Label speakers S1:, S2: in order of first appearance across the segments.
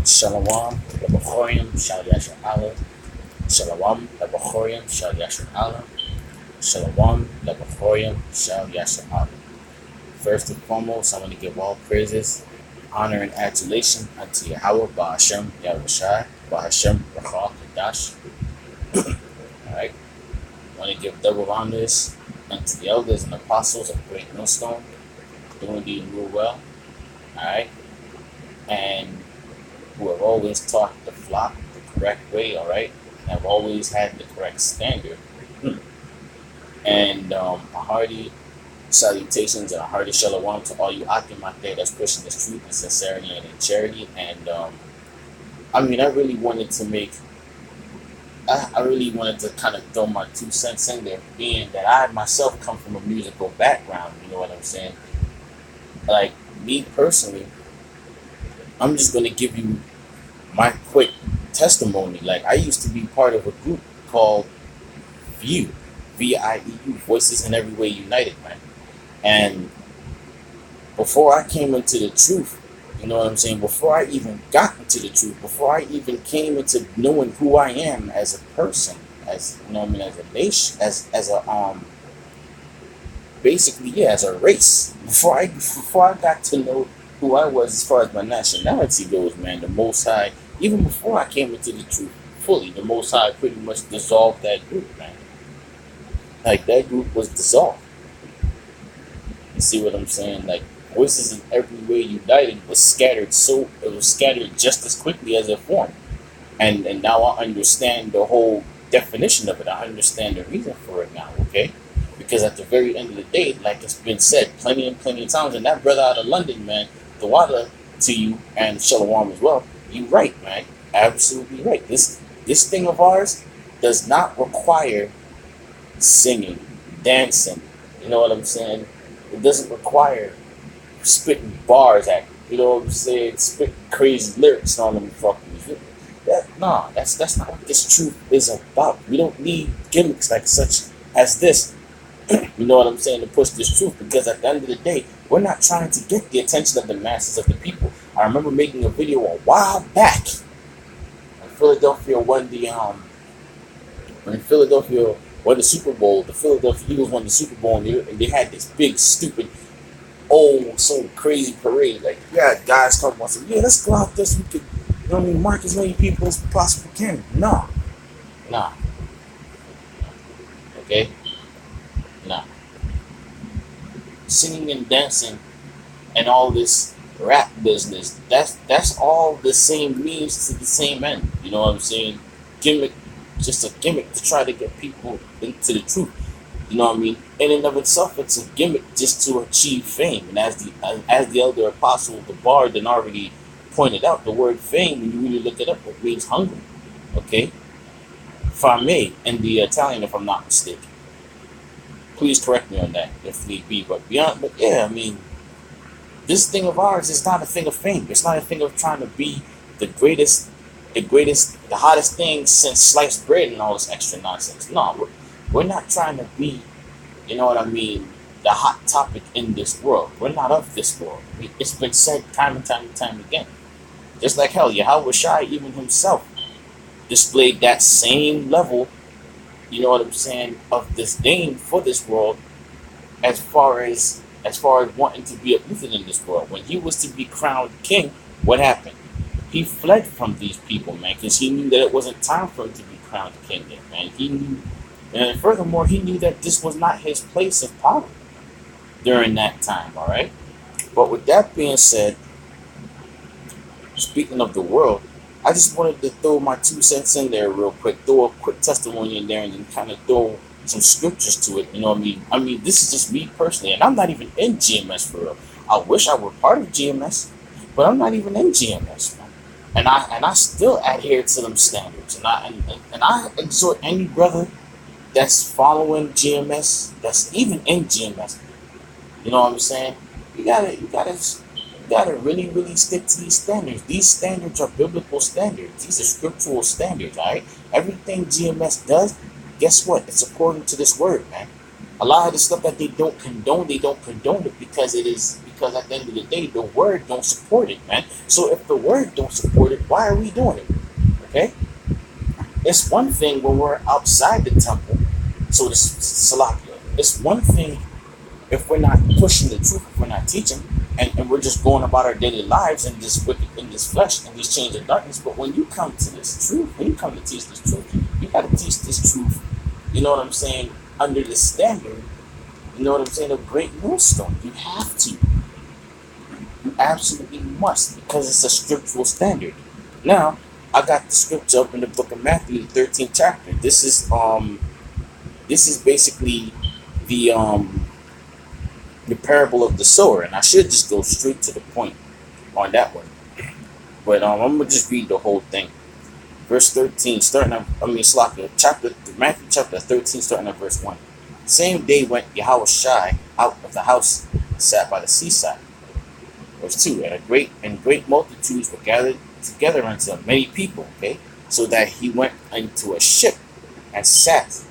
S1: Shalawam, Labochorium, Shal Yashar Allah. Shalawam, Labochorium, Shal Yashar Allah. Shalawam, Labochorium, Shal Yashar Allah. First and foremost, I want to give all praises, honor, and adulation unto Yahweh, Ba'ashem, Yahushai, Ba'ashem, Rachal, Kadash. Alright, I want to give double honors unto the elders and apostles of Great Millstone, doing the real well. Alright, and who have always taught the flock the correct way, alright, have always had the correct standard. And a hearty salutations and a hearty shalawam to all you ahchya out there that's pushing this truth in sincerity and in charity. And I really wanted to make, I really wanted to kind of throw my 2 cents in there, being that I myself come from a musical background, you know what I'm saying? Like, me personally, I'm just going to give you my quick testimony. Like, I used to be part of a group called VIEU, VIEU, Voices in Every Way United, man. And before I came into the truth, you know what I'm saying, before I even got into the truth, before I even came into knowing who I am as a person, as, you know what I mean, as a nation, as a, basically, yeah, as a race, before I got to know who I was as far as my nationality goes, man, the Most High, even before I came into the truth fully, the Most High pretty much dissolved that group, man. Like, that group was dissolved. You see what I'm saying? Like, Voices in Every Way United was scattered, it was scattered just as quickly as it formed. And now I understand the whole definition of it. I understand the reason for it now, okay? Because at the very end of the day, like it's been said plenty and plenty of times, and that brother out of London, man, the water to you, and Shalawam as well, you right, man. Absolutely right. This thing of ours does not require singing, dancing, you know what I'm saying? It doesn't require spitting bars at you, know what I'm saying? Spitting crazy lyrics on them fucking shit. That's not what this truth is about. We don't need gimmicks like such as this, you know what I'm saying, to push this truth, because at the end of the day, we're not trying to get the attention of the masses of the people. I remember making a video a while back when Philadelphia won the Super Bowl. The Philadelphia Eagles won the Super Bowl, and they had this big, stupid, old, so crazy parade. Like, yeah, guys talking about, yeah, let's go out there so we could, you know what I mean, mark as many people as we possibly can. Nah. Okay? Nah. Singing and dancing and all this rap business, that's all the same means to the same end. You know what I'm saying? Gimmick, just a gimmick to try to get people into the truth. You know what I mean? In and of itself, it's a gimmick just to achieve fame. And as the elder apostle Gabar then already pointed out, the word fame, when you really look it up, it means hungry. Okay? Fame in the Italian, if I'm not mistaken. Please correct me on that if need be. But yeah, I mean, this thing of ours is not a thing of fame. It's not a thing of trying to be the greatest, the hottest thing since sliced bread and all this extra nonsense. No, we're not trying to be, you know what I mean, the hot topic in this world. We're not of this world. It's been said time and time again. Just like hell, Yahweh Shai even himself displayed that same level, you know what I'm saying, of disdain for this world as far as wanting to be uplifted in this world. When he was to be crowned king, what happened? He fled from these people, man, because he knew that it wasn't time for him to be crowned king yet, man. He knew, and furthermore, he knew that this was not his place of power during that time, all right? But with that being said, speaking of the world, I just wanted to throw my 2 cents in there real quick, throw a quick testimony in there, and then kind of throw some scriptures to it, you know what I mean? I mean, this is just me personally, and I'm not even in GMS for real. I wish I were part of GMS, but I'm not even in GMS, man. And I still adhere to them standards, and I exhort any brother that's following GMS, that's even in GMS, you know what I'm saying? You gotta really, really stick to these standards. These standards are biblical standards. These are scriptural standards, all right? Everything GMS does, guess what? It's according to this word, man. A lot of the stuff that they don't condone it because because at the end of the day, the word don't support it, man. So if the word don't support it, why are we doing it? Okay? It's one thing when we're outside the temple, so this Salakia. It's one thing if we're not pushing the truth, if we're not teaching, and we're just going about our daily lives in this wicked, in this flesh, in this change of darkness. But when you come to this truth, when you come to teach this truth, you got to teach this truth, you know what I'm saying, under the standard, you know what I'm saying, of great millstone. You have to. You absolutely must, because it's a scriptural standard. Now, I got the scripture up in the book of Matthew, the 13th chapter. This is basically the parable of the sower, and I should just go straight to the point on that one. But I'm gonna just read the whole thing. Verse 13, starting at Matthew chapter 13, starting at verse 1. Same day went Yahushua out of the house, and sat by the seaside. Verse 2, and great multitudes were gathered together unto many people, okay? So that he went into a ship and sat,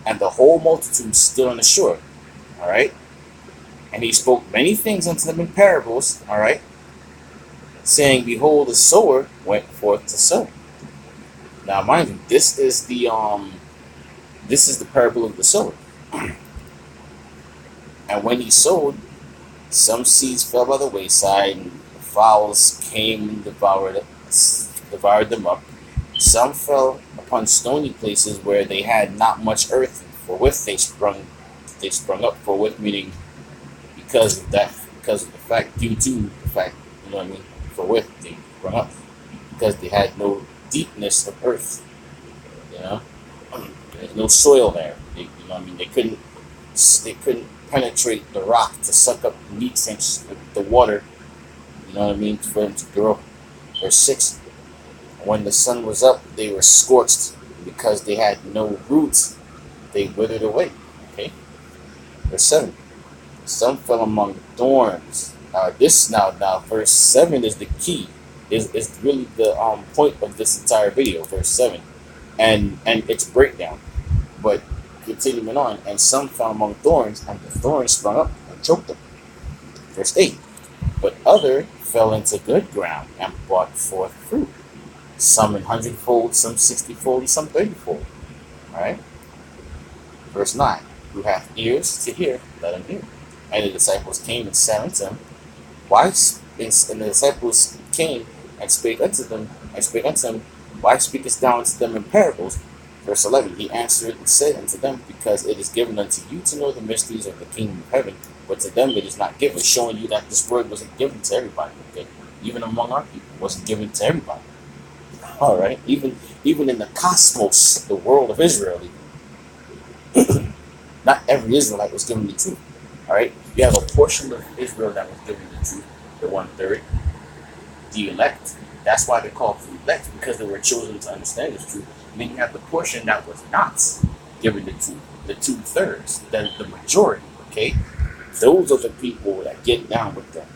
S1: and the whole multitude stood on the shore. All right. And he spoke many things unto them in parables, all right, saying, behold, the sower went forth to sow. Now, mind you, this is the parable of the sower. And when he sowed, some seeds fell by the wayside, and the fowls came and devoured them up. Some fell upon stony places where they had not much earth, forthwith they sprung up, forthwith meaning because of the fact, due to the fact, you know what I mean, forthwith they sprung up, because they had no deepness of earth, you know, there's no soil there, you know what I mean, they couldn't penetrate the rock to suck up the nutrients, the water, you know what I mean, for them to grow. Verse 6, when the sun was up, they were scorched, because they had no roots, they withered away. Okay. Verse 7, some fell among thorns. Now verse 7 is the key, is really the point of this entire video, verse 7, and its breakdown. But continuing on, and some fell among thorns, and the thorns sprung up and choked them. Verse 8, but other fell into good ground and brought forth fruit, some 100-fold, some 60-fold, some 30-fold. All right. Verse 9, who hath ears to hear, let him hear. And the disciples came and sat unto him. And the disciples came and spake unto him, why speakest thou unto them in parables? Verse 11, he answered and said unto them, because it is given unto you to know the mysteries of the kingdom of heaven, but to them it is not given, showing you that this word wasn't given to everybody, okay? Even among our people, it wasn't given to everybody. All right, even in the cosmos, the world of Israel, not every Israelite was given the truth. All right, you have a portion of Israel that was given the truth, the 1/3, the elect. That's why they're called the elect, because they were chosen to understand this truth. And then you have the portion that was not given the truth, the 2/3, the majority. Okay, those are the people that get down with them,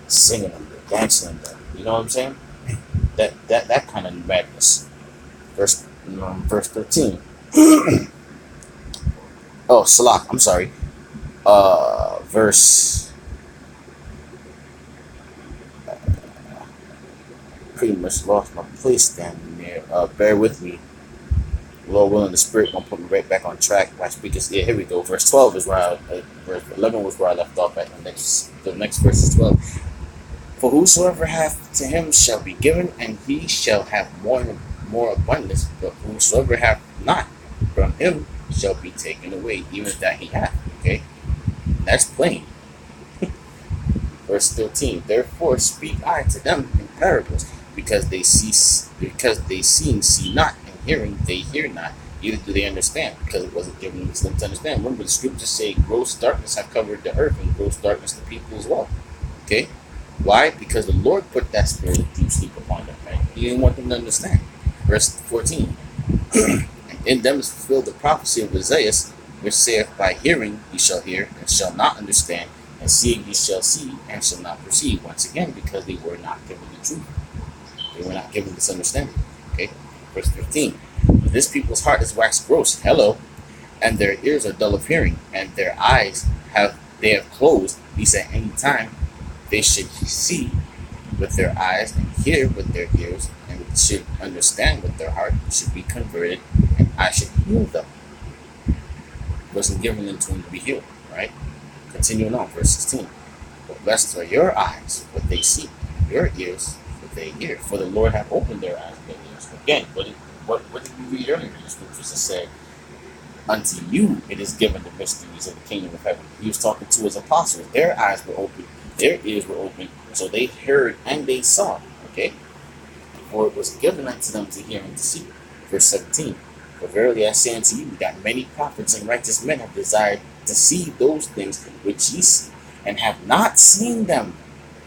S1: singing them, dancing them. You know what I'm saying? That kind of madness. Verse 13. Oh, Salak, I'm sorry. Verse. Pretty much lost my place down there. Bear with me. Lord willing, the Spirit gonna put me right back on track. Yeah, here we go. Verse 12 is where verse 11 was where I left off at. The next verse is 12. For whosoever hath, to him shall be given, and he shall have more abundance. But whosoever hath not, from him shall be taken away, even that he hath. Okay, that's plain. Verse 13. Therefore speak I to them in parables, because they see and see not, and hearing they hear not, neither do they understand, because it wasn't given to them to understand. Remember, the scriptures say gross darkness have covered the earth, and gross darkness the people as well. Okay. Why? Because the Lord put that spirit of deep sleep upon them, man. He didn't want them to understand. Verse 14. And in them is fulfilled the prophecy of Isaiah, which saith, by hearing ye shall hear, and shall not understand, and seeing ye shall see, and shall not perceive. Once again, because they were not given the truth. They were not given this understanding. Okay? Verse 15. This people's heart is waxed gross. Hello. And their ears are dull of hearing, and their eyes have they have closed. He said anytime they should see with their eyes and hear with their ears and should understand with their heart, should be converted, and I should heal them. It wasn't given unto them to be healed, right? Continuing on, verse 16. But blessed are your eyes, what they see, and your ears, what they hear. For the Lord hath opened their eyes and their ears. Again, what did we read earlier in the scriptures that said, unto you it is given the mysteries of the kingdom of heaven. He was talking to his apostles. Their eyes were open, their ears were open, so they heard and they saw. Okay? For it was given unto them to hear and to see. Verse 17. For verily I say unto you that many prophets and righteous men have desired to see those things which ye see, and have not seen them,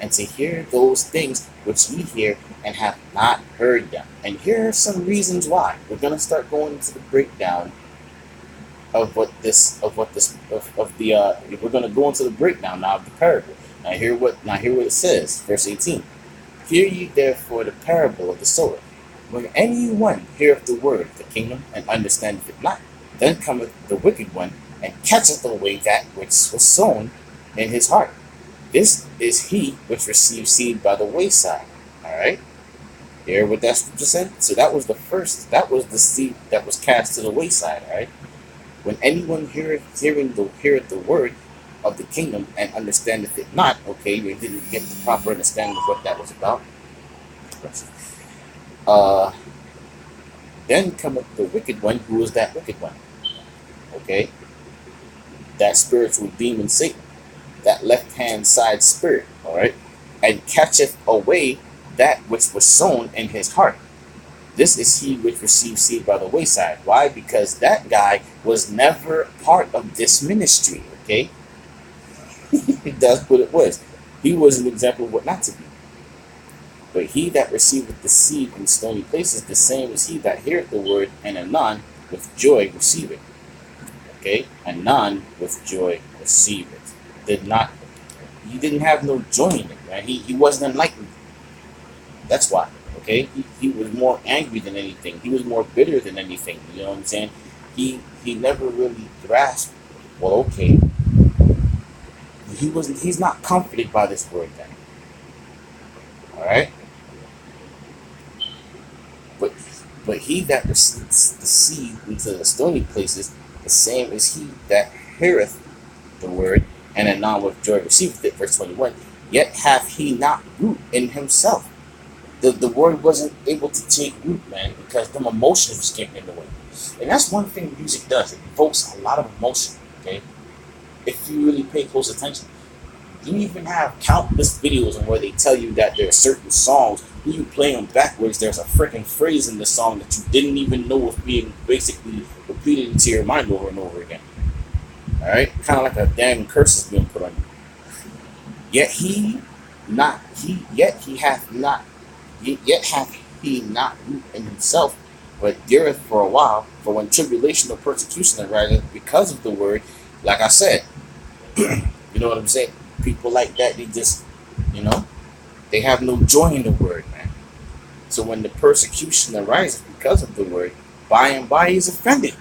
S1: and to hear those things which ye hear, and have not heard them. And here are some reasons why. We're going to start going into the breakdown we're going to go into the breakdown now of the parable. Now hear what it says, verse 18. Hear ye therefore the parable of the sower. When any one heareth the word of the kingdom, and understandeth it not, then cometh the wicked one, and catcheth away that which was sown in his heart. This is he which received seed by the wayside. Alright? Hear what that scripture said? So that was the seed that was cast to the wayside, alright? When anyone heareth the word of the kingdom and understandeth it not, okay, you didn't get the proper understanding of what that was about. Then cometh the wicked one. Who is that wicked one? Okay, that spiritual demon Satan, that left-hand side spirit, all right, and catcheth away that which was sown in his heart. This is he which received seed by the wayside. Why? Because that guy was never part of this ministry, okay? That's what it was. He was an example of what not to be. But he that receiveth the seed in stony places, the same as he that heareth the word, and anon with joy receive it. Okay? Anon with joy receive it. He didn't have no joy in it, man. He wasn't enlightened. That's why. Okay, he was more angry than anything. He was more bitter than anything. You know what I'm saying? He never really grasped. Well, okay, he's not comforted by this word then. All right, but he that receives the seed into the stony places, the same as he that heareth the word, and anon with joy receiveth it. Verse 21. Yet hath he not root in himself. The word wasn't able to take root, man, because them emotions was getting in the way. And that's one thing music does. It evokes a lot of emotion, okay? If you really pay close attention. You even have countless videos on where they tell you that there are certain songs, when you play them backwards, there's a freaking phrase in the song that you didn't even know was being basically repeated into your mind over and over again. Alright? Kind of like a damn curse is being put on you. Yet hath he not root in himself, but dareth for a while. For when tribulation or persecution ariseth because of the word, like I said, you know what I'm saying? People like that, they just, they have no joy in the word, man. So when the persecution arises because of the word, by and by he's offended.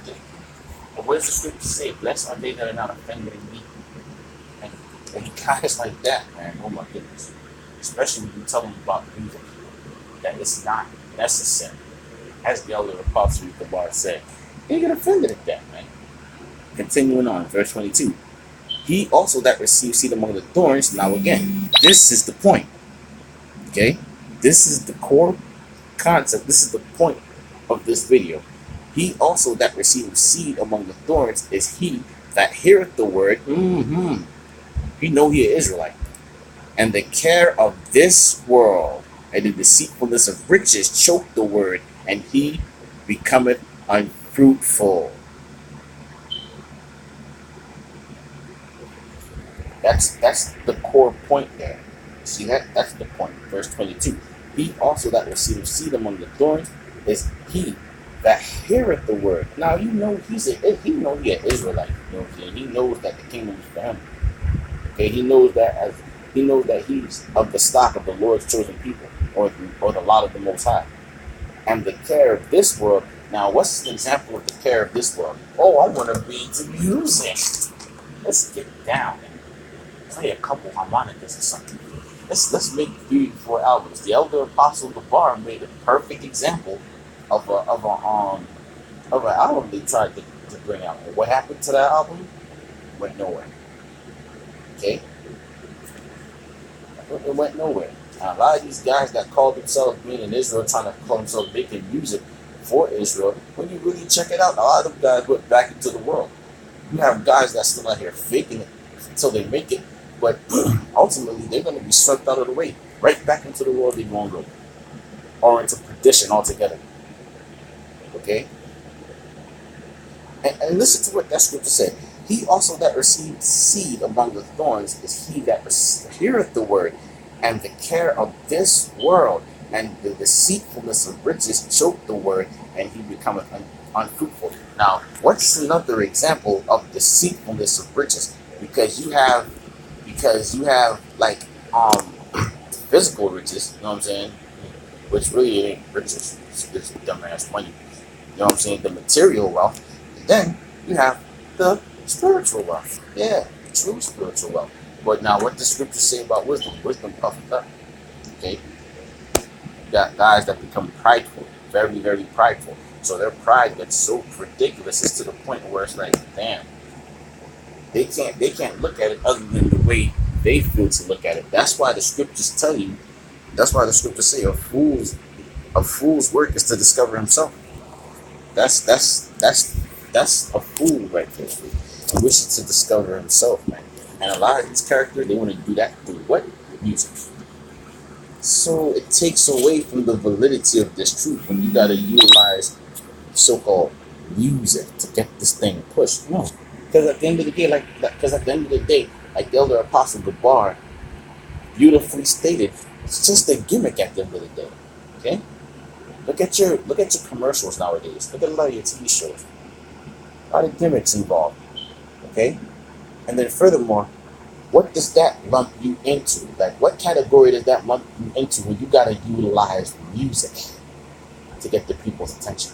S1: But what does the scripture say? Blessed are they that are not offended in me. And guys like that, man, oh my goodness. Especially when you tell them about music, that it's not necessary. As the elder apostle Gabar said, they get offended at that, man. Continuing on, verse 22. He also that received seed among the thorns. Now again, this is the point. Okay? This is the core concept. This is the point of this video. He also that received seed among the thorns is he that heareth the word. You know he is Israelite. And the care of this world and the deceitfulness of riches choke the word, and he becometh unfruitful. That's the core point there. See that? That's the point. Verse 22. He also that receiveth seed among the thorns is he that heareth the word. Now he he an Israelite. You know what I'm saying? He knows that the kingdom is for him. Okay, he knows that he's of the stock of the Lord's chosen people, or the lot of the Most High. And the care of this world. Now, what's an example of the care of this world? Oh, I want to be into music. Let's get down. play a couple harmonicas or something. Let's make 3 or 4 albums. The elder apostle Gabar made a perfect example of an album they tried to bring out. And what happened to that album? Went nowhere. Okay, it went nowhere. Now, a lot of these guys that call themselves being in Israel, trying to call themselves making music for Israel, when you really check it out, a lot of them guys went back into the world. You have guys that's still out here faking it until they make it, but ultimately they're going to be swept out of the way, right back into the world they won't go, or into perdition altogether. Okay? And listen to what that scripture said. He also that received seed among the thorns is he that heareth the word, and the care of this world and the deceitfulness of riches choke the word, and he becometh unfruitful. Now, what's another example of deceitfulness of riches? Because you have like physical riches, you know what I'm saying? Which really ain't riches, it's dumbass money. You know what I'm saying? The material wealth. And then you have the spiritual wealth. Yeah, true spiritual wealth. But now what does scripture say about wisdom? Wisdom puffeth up. Okay? You got guys that become prideful, very, very prideful. So their pride gets so ridiculous, it's to the point where it's like, damn, they can't look at it other than the way they feel to look at it. That's why the scriptures tell you, that's why the scriptures say a fool's work is to discover himself. That's a fool right there. He wishes to discover himself, man. And a lot of these characters, they want to do that through what? Music. So it takes away from the validity of this truth when you got to utilize so-called music to get this thing pushed. No, because at the end of the day, like the elder apostle Gabar beautifully stated, it's just a gimmick at the end of the day. Okay, look at your commercials nowadays. Look at a lot of your TV shows. A lot of gimmicks involved. Okay, and then furthermore, what does that lump you into? Like, what category does that lump you into when you gotta utilize music to get the people's attention?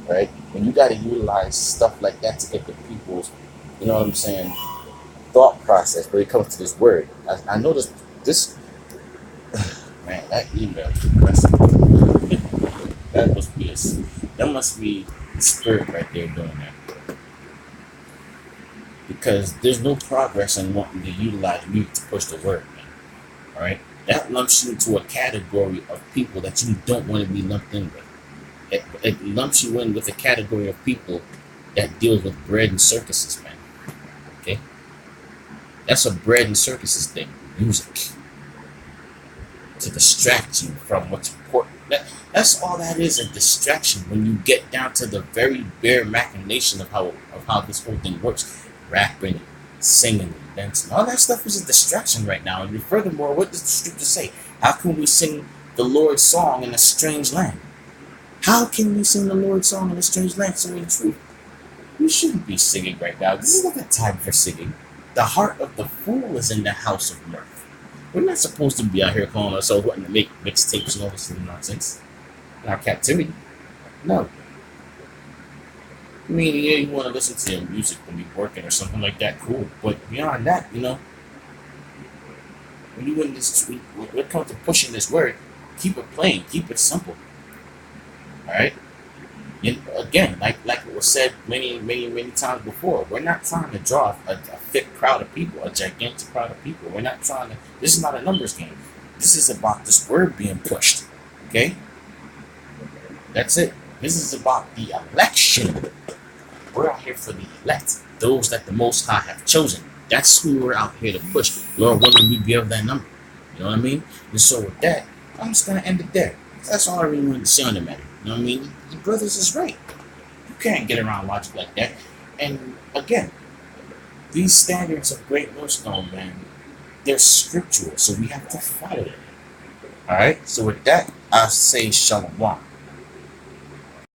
S1: Right? When you gotta utilize stuff like that to get the people's, you know what I'm saying, thought process when it comes to this word. I noticed this, man, that email is depressing. That must be the spirit right there doing that. Because there's no progress in wanting to utilize music to push the word, man. All right, that lumps you into a category of people that you don't want to be lumped in with. It lumps you in with a category of people that deals with bread and circuses, man. Okay, that's a bread and circuses thing. Music to distract you from what's important. That's all that is, a distraction. When you get down to the very bare machination of how this whole thing works. Rapping, singing, dancing, all that stuff is a distraction right now. And furthermore, what does the scripture say? How can we sing the Lord's song in a strange land? How can we sing the Lord's song in a strange land? So in truth, we shouldn't be singing right now. This is not the time for singing. The heart of the fool is in the house of mirth. We're not supposed to be out here calling ourselves wanting to make mixtapes and all this nonsense in our captivity. No. I mean, yeah, you want to listen to your music when you're working or something like that, cool. But beyond that, you know, when you in this, when it comes to pushing this word, keep it plain, keep it simple. All right. And again, like it was said many times before, we're not trying to draw a thick crowd of people, a gigantic crowd of people. We're not trying to. This is not a numbers game. This is about this word being pushed. Okay. That's it. This is about the election. We're out here for the elect, those that the Most High have chosen. That's who we're out here to push. Lord willing, we be of that number. You know what I mean? And so with that, I'm just going to end it there. That's all I really wanted to say on the matter. You know what I mean? The brothers is right. You can't get around logic like that. And again, these standards of Great Millstone, man, they're scriptural, so we have to follow them. All right? So with that, I say shalom.